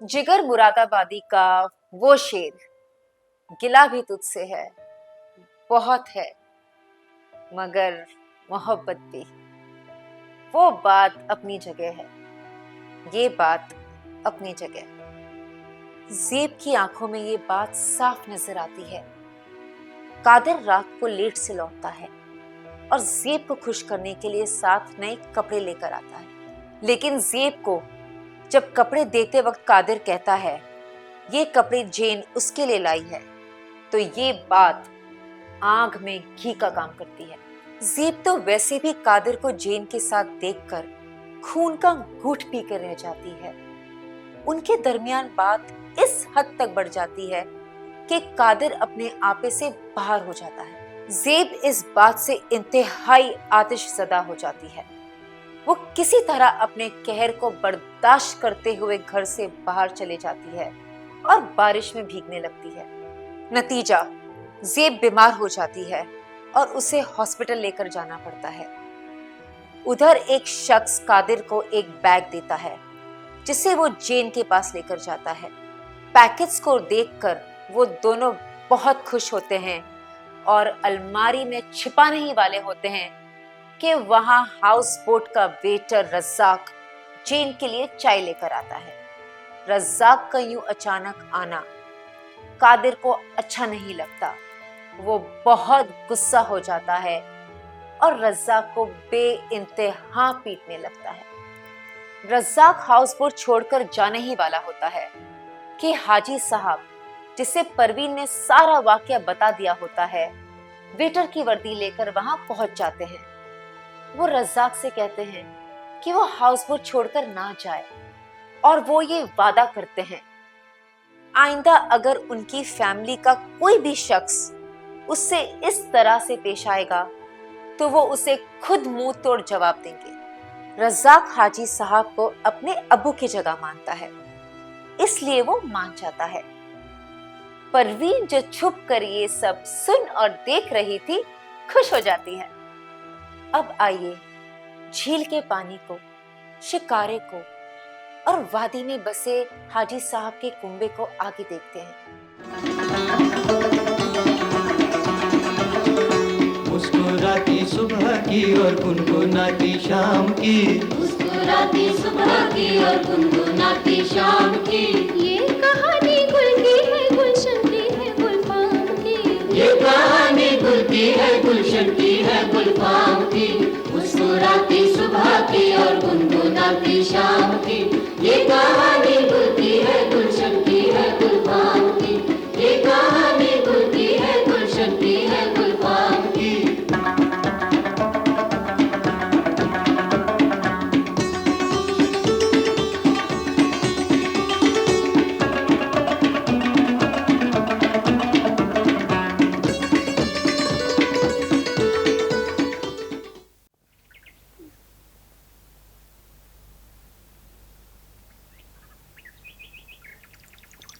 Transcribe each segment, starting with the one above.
जिगर मुरादाबादी का वो शेर, गिला भी तुझसे है, बहुत है, मगर मोहब्बत भी। वो बात अपनी जगह है, ये बात अपनी जगह। ज़ेब की आंखों में ये बात साफ नजर आती है। कादिर रात को लेट से लौटता है और ज़ेब को खुश करने के लिए साथ नए कपड़े लेकर आता है। लेकिन ज़ेब को जब कपड़े देते वक्त कादिर कहता है ये कपड़े जेन उसके लिए लाई है, तो ये बात आग में घी का काम करती है। ज़ेब तो वैसे भी कादिर को जेन के साथ देखकर खून का घूंट पी कर रह जाती है। उनके दरमियान बात इस हद तक बढ़ जाती है कि कादिर अपने आपे से बाहर हो जाता है। ज़ेब इस बात से इंतहाई आतिशज़दा हो जाती है। वो किसी तरह अपने कहर को बर्दाश्त करते हुए घर से बाहर चले जाती है और बारिश में भीगने लगती है। नतीजा, ज़ेब बीमार हो जाती है और उसे हॉस्पिटल लेकर जाना पड़ता है। उधर एक शख्स कादिर को एक बैग देता है जिसे वो जेन के पास लेकर जाता है। पैकेट्स को देखकर वो दोनों बहुत खुश होते हैं और अलमारी में छिपाने ही वाले होते हैं कि वहां हाउस बोट का वेटर रज़ाक जेन के लिए चाय लेकर आता है। रज़ाक का यूं अचानक आना कादिर को अच्छा नहीं लगता। वो बहुत गुस्सा हो जाता है और रज़ाक को बेइंतहा पीटने लगता है। रज़ाक हाउस बोट छोड़कर जाने ही वाला होता है कि हाजी साहब, जिसे परवीन ने सारा वाकया बता दिया होता है, वेटर की वर्दी लेकर वहां पहुंच जाते हैं। वो रज़ाक से कहते हैं कि वो हाउस बोट छोड़कर ना जाए और वो ये वादा करते हैं आइंदा अगर उनकी फैमिली का कोई भी शख्स उससे इस तरह से पेश आएगा तो वो उसे खुद मुंह तोड़ जवाब देंगे। रज़ाक हाजी साहब को अपने अब्बू की जगह मानता है, इसलिए वो मान जाता है। परवीन जो छुप कर ये सब सुन और देख रही थी, खुश हो जाती है। अब आइए झील के पानी को, शिकारे को और वादी में बसे हाजी साहब के कुंबे को आगे देखते हैं। मुस्कुराती सुबह की और गुनगुनाती शाम की, मुस्कुराती सुबह की और गुनगुनाती शाम की। ये कहानी गुल की है, गुलशन की है, गुलफाम की। ये कहानी गुल की है, गुलशन की है, गुलफाम की। मुस्कुराती सुबह की और गुनगुनाती शाम की। ये कहानी गुल की है, गुलशन की है, गुलफाम की। ये कहानी गुल की है, गुलशन की है, गुलफाम की।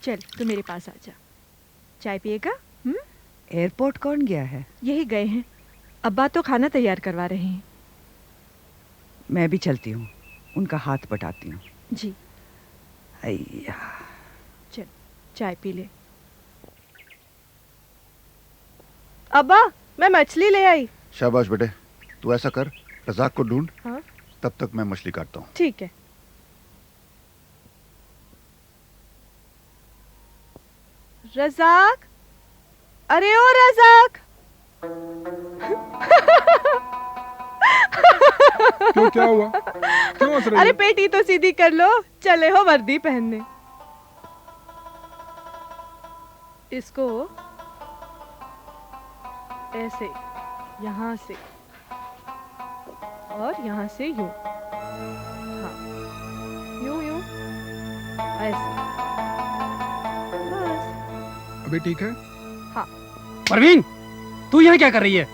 चल तू मेरे पास आ जा, चाय पिएगा? एयरपोर्ट कौन गया है? यही गए हैं, अब्बा तो खाना तैयार करवा रहे हैं। मैं भी चलती हूँ, उनका हाथ बटाती हूँ। जी अय्या, चल चाय पी ले। अब्बा मैं मछली ले आई। शाबाश बेटे, तू ऐसा कर, रज़ाक को ढूंढ। हाँ तब तक मैं मछली काटता हूँ। ठीक है। रज़ाक, अरे ओ रज़ाक। क्यों, क्या हुआ? क्यों हंस रही अरे है? पेटी तो सीधी कर लो, चले हो वर्दी पहनने। इसको ऐसे, यहाँ से और यहाँ से यूं, हाँ यूं यूं ऐसे, बस। अभी ठीक है? हाँ। परवीन, तू यहाँ क्या कर रही है?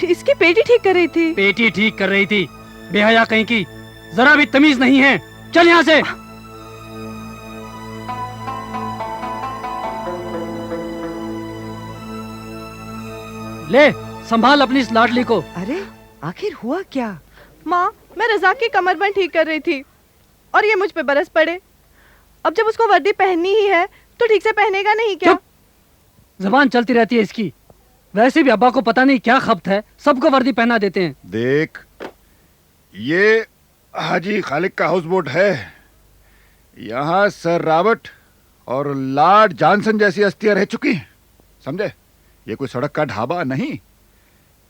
इसकी पेटी ठीक कर रही थी। पेटी ठीक कर रही थी? बेहया कहीं की, जरा भी तमीज नहीं है। चल यहाँ से। ले संभाल अपनी इस लाडली को। अरे आखिर हुआ क्या? माँ, मैं रज़ाक की कमरबंद ठीक कर रही थी और ये मुझ पे बरस पड़े। अब जब उसको वर्दी पहननी ही है तो ठीक से पहनेगा नहीं क्या? चुप! जबान चलती रहती है इसकी। वैसे भी अब्बा को पता नहीं क्या खपत है, सबको वर्दी पहना देते हैं। देख, ये हाजी खालिक का हाउस बोट है। यहाँ सर रॉबर्ट और लॉर्ड जॉनसन जैसी हस्तियां रह चुकी हैं, समझे? ये कोई सड़क का ढाबा नहीं।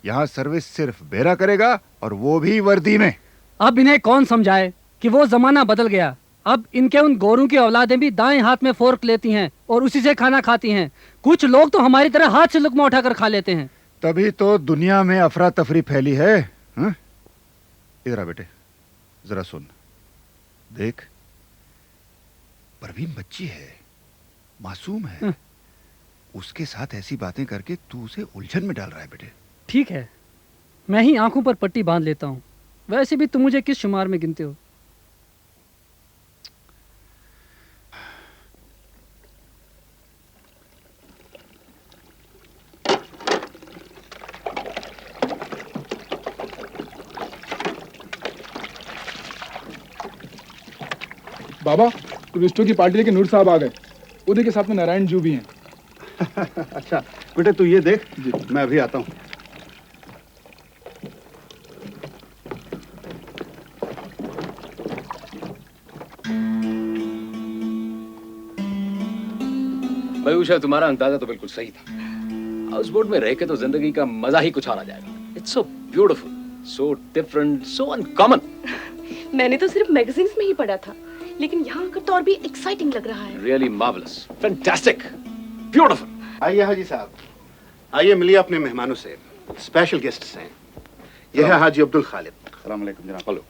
यहाँ सर्विस सिर्फ बेरा करेगा, और वो भी वर्दी में। अब इन्हें कौन समझाए कि वो जमाना बदल गया। अब इनके उन गोरों की औलादें भी दाएं हाथ में फोर्क लेती हैं और उसी से खाना खाती हैं। कुछ लोग तो हमारी तरह हाथ से लुकमा उठाकर खा लेते हैं। तभी तो दुनिया में अफरा तफरी फैली है। इधर आ बेटे, जरा सुन। देख, परवीन बच्ची है, मासूम है। उसके साथ ऐसी बातें करके तू उसे उलझन में डाल रहा है बेटे। ठीक है, मैं ही आंखों पर पट्टी बांध लेता हूँ। वैसे भी तुम मुझे किस शुमार में गिनते हो? बाबा, टूरिस्टों की पार्टी लेके नूर साहब आ गए। उधर के साथ में नारायण जू भी हैं। अच्छा बेटे, तू ये देख जी, मैं अभी आता हूँ। भाई उषा, तुम्हारा अंदाजा तो बिल्कुल सही था। हाउस बोट में रह के तो जिंदगी का मजा ही कुछ और आ जाएगा। It's so beautiful, so different, so uncommon. मैंने तो सिर्फ मैगजीन्स में ही पढ़ा था, लेकिन यहाँ आकर तो और भी एक्साइटिंग लग रहा है। Really marvellous, fantastic, beautiful. आइए हाजी साहब, आइए मिलिए अपने मेहमानों से। स्पेशल गेस्ट्स हैं। यह है हाजी अब्दुल खालिद। अस्सलाम वालेकुम जनाब। हेलो।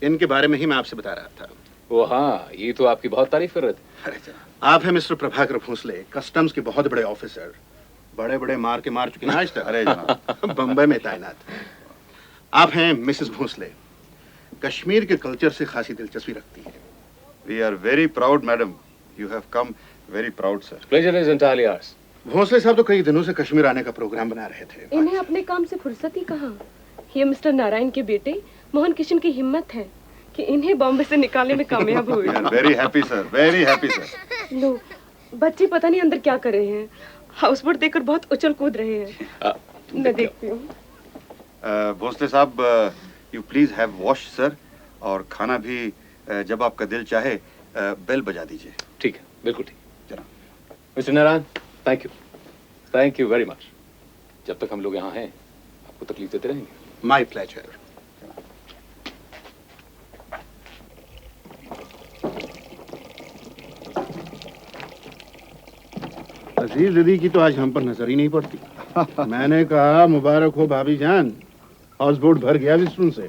इनके बारे में ही मैं आपसे बता रहा था। वो हाँ, ये तो आपकी बहुत तारीफ कर रहे थे। अरे आप हैं मिस्टर प्रभाकर भोसले, कस्टम्स के बहुत बड़े ऑफिसर। बड़े बड़े मार चुके हैं आज तक। अरे जनाब। बम्बई में तैनात। आप हैं मिसेस भोसले, कश्मीर के कल्चर से खासी दिलचस्पी रखती हैं। We are very proud madam, you have come very proud sir. Pleasure is entirely ours. Bhosle साहब तो कई दिनों से कश्मीर आने का प्रोग्राम बना रहे थे। इन्हें अपने काम से फुर्सत ही कहाँ। ये मिस्टर नारायण के बेटे मोहन किशन की हिम्मत है कि इन्हें बॉम्बे से निकालने में कामयाब हुए। Very happy sir, very happy sir. लो, बच्चे पता नहीं अंदर क्या कर रहे हैं। हाउस बोट देखकर बहुत उछल कूद रहे हैं। मैं देखती हूँ। भोसले साहब, you please have wash sir, और खाना भी जब आपका दिल चाहे बेल बजा दीजिए। ठीक है, बिल्कुल ठीक। जनाब। Mister Narayan, thank you very much. जब तक हम लोग यहाँ हैं आपको तकलीफ देते रहेंगे। My pleasure. अजीज दीदी की तो आज हम पर नजर ही नहीं पड़ती। मैंने कहा मुबारक हो भाभी जान, हाउस बोट भर गया विष्णु से।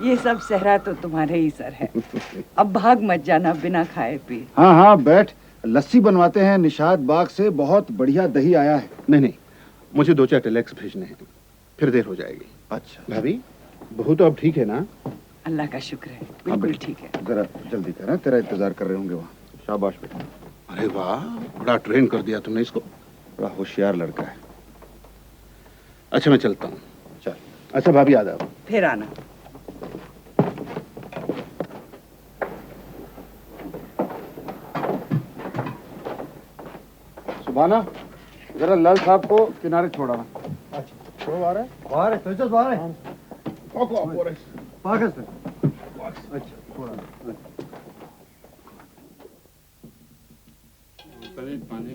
ये सब सहरा तो तुम्हारे ही सर है। अब भाग मत जाना बिना खाए पिए। हाँ हाँ बैठ, लस्सी बनवाते हैं निशात बाग से, बहुत बढ़िया दही आया है। नहीं, मुझे 2-4 टेलेक्स भेजने हैं, फिर देर हो जाएगी। अच्छा भाभी, बहू तो अब ठीक है ना? अल्लाह का शुक्र है, बिल्कुल ठीक है। जरा जल्दी कर, तेरा इंतजार कर रहे होंगे वहाँ। शाबाश बेटा। अरे वाह, बड़ा ट्रेन कर दिया तुमने इसको। बड़ा होशियार लड़का है। अच्छा मैं चलता हूँ। चल। अच्छा भाभी आदाब। फिर आना। सुभाना, जरा लाल साहब को किनारे छोड़ाना। अच्छा, वो आ रहा है? बाहर है, तो बाहर है। पागल से। अच्छा, थोड़ा। पानी।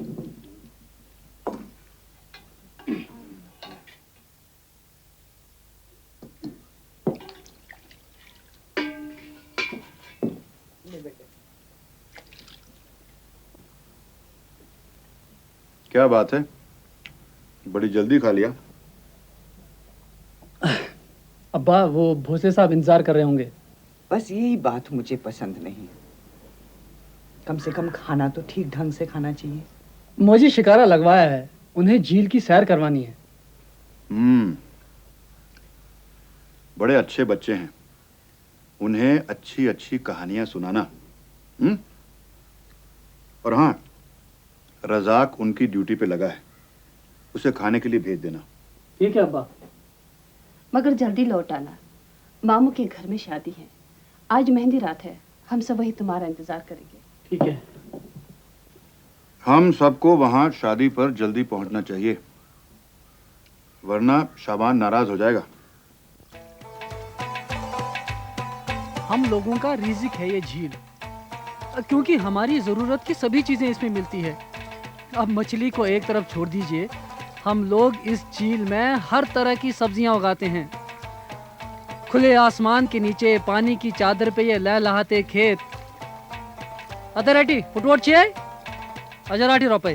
क्या बात है, बड़ी जल्दी खा लिया? अब्बा, वो भोसले साहब इंतजार कर रहे होंगे। बस यही बात मुझे पसंद नहीं। कम से कम खाना तो ठीक ढंग से खाना चाहिए। मुझे शिकारा लगवाया है, उन्हें झील की सैर करवानी है। बड़े अच्छे बच्चे हैं, उन्हें अच्छी अच्छी कहानियां सुनाना। और हाँ, रजाक उनकी ड्यूटी पे लगा है, उसे खाने के लिए भेज देना। ठीक है अब्बा। मगर जल्दी लौट आना, मामू के घर में शादी है। आज मेहंदी रात है, हम सब वही तुम्हारा इंतजार करेंगे। ठीक है। हम सबको वहां शादी पर जल्दी पहुंचना चाहिए, वरना शाबान नाराज हो जाएगा। हम लोगों का रिजिक है ये झील, क्योंकि हमारी जरूरत की सभी चीजें इसमें मिलती है। अब मछली को एक तरफ छोड़ दीजिए, हम लोग इस झील में हर तरह की सब्जियां उगाते हैं। खुले आसमान के नीचे पानी की चादर पे ये लहलहाते खेत। अदराटी फुटवरचे अजराटी रुपए।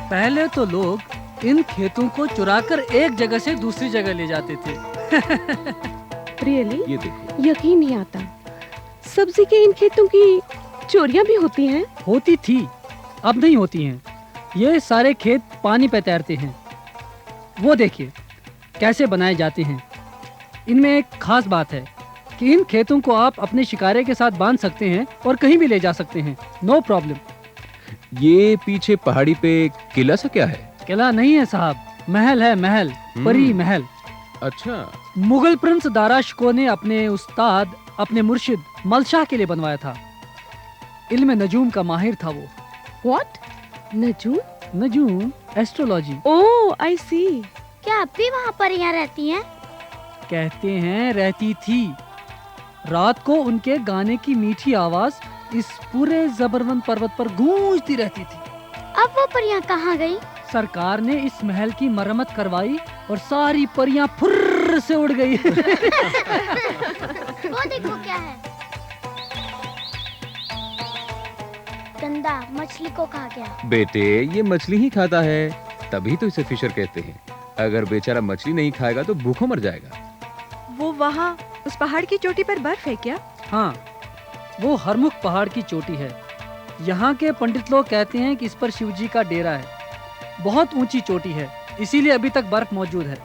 पहले तो लोग इन खेतों को चुराकर एक जगह से दूसरी जगह ले जाते थे। रियली? ये देखो। यकीन नहीं आता, सब्जी के इन खेतों की चोरियां भी होती हैं? होती थी, अब नहीं होती हैं। ये सारे खेत पानी पे तैरते हैं। वो देखिए कैसे बनाए जाते हैं। इनमें एक खास बात है कि इन खेतों को आप अपने शिकारे के साथ बांध सकते हैं और कहीं भी ले जा सकते हैं, नो प्रॉब्लम। ये पीछे पहाड़ी पे किला सा क्या है? किला नहीं है साहब, महल है, महल, परी महल। अच्छा। मुगल प्रिंस दारा शिकोह ने अपने उस्ताद, अपने मुर्शिद मलशाह के लिए बनवाया था। इल्म नजूम का माहिर था वो। व्हाट? नजूम? नजूम एस्ट्रोलॉजी। ओह, आई सी। क्या अब भी वहाँ परियां रहती हैं? कहते हैं रहती थी। रात को उनके गाने की मीठी आवाज इस पूरे जबरवंत पर्वत पर गूंजती रहती थी। अब वो परियां कहाँ गई? सरकार ने इस महल की मरम्मत करवाई और सारी परियां फुर्र से उड़ गई। वो देखो क्या है। गंदा मछली को खा गया। बेटे ये मछली ही खाता है, तभी तो इसे फिशर कहते हैं। अगर बेचारा मछली नहीं खाएगा तो भूखों मर जाएगा। वो वहाँ उस पहाड़ की चोटी पर बर्फ है क्या? हाँ, वो हरमुख पहाड़ की चोटी है। यहाँ के पंडित लोग कहते हैं कि इस पर शिवजी का डेरा है। बहुत ऊंची चोटी है, इसीलिए अभी तक बर्फ मौजूद है।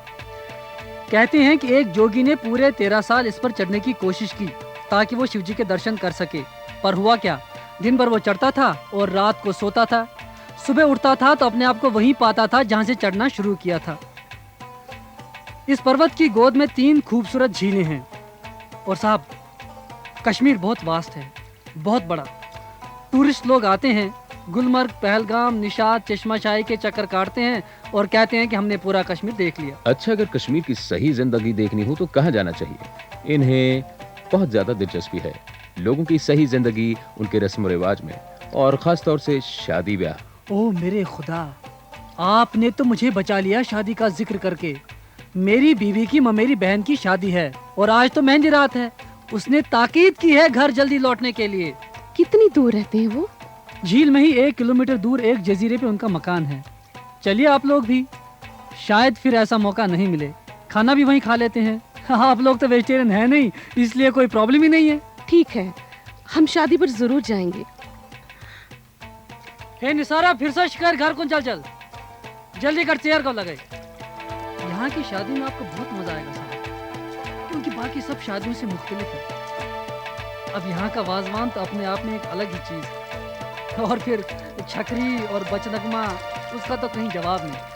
कहते हैं कि एक जोगी ने पूरे 13 साल इस पर चढ़ने की कोशिश की ताकि वो शिवजी के दर्शन कर सके, पर हुआ क्या, दिन भर वो चढ़ता था और रात को सोता था। सुबह उठता था तो अपने आप को वहीं पाता था जहाँ से चढ़ना शुरू किया था। इस पर्वत की गोद में 3 खूबसूरत झीलें हैं। और साहब, कश्मीर बहुत वास्ट है, बहुत बड़ा। टूरिस्ट लोग आते हैं, गुलमर्ग, पहलगाम, निशात, चश्माशाही के चक्कर काटते हैं और कहते हैं कि हमने पूरा कश्मीर देख लिया। अच्छा, अगर कश्मीर की सही जिंदगी देखनी हो तो कहाँ जाना चाहिए? इन्हें बहुत ज्यादा दिलचस्पी है लोगों की सही जिंदगी, उनके रस्म रिवाज में, और खास तौर से शादी ब्याह। ओ मेरे खुदा, आपने तो मुझे बचा लिया शादी का जिक्र करके। मेरी बीवी की ममेरी बहन की शादी है और आज तो मेहंदी रात है। उसने ताकीद की है घर जल्दी लौटने के लिए। कितनी दूर रहते हैं वो? झील में ही 1 किलोमीटर दूर एक जजीरे पे उनका मकान है। चलिए आप लोग भी, शायद फिर ऐसा मौका नहीं मिले। खाना भी वहीं खा लेते हैं। आप लोग तो वेजिटेरियन है नहीं, इसलिए कोई प्रॉब्लम ही नहीं है। ठीक है, हम शादी पर जरूर जाएंगे। हे निसारा, फिर से शिकार घर को चल जल्दी कर, चेयर को लगे। यहाँ की शादी में आपको बहुत मजा आएगा साहब, क्योंकि बाकी सब शादियों से मुख्तलिफ है। अब यहाँ का वाजवान तो अपने आप में एक अलग ही चीज है, और फिर छकरी और बचनगमा, उसका तो कहीं जवाब नहीं।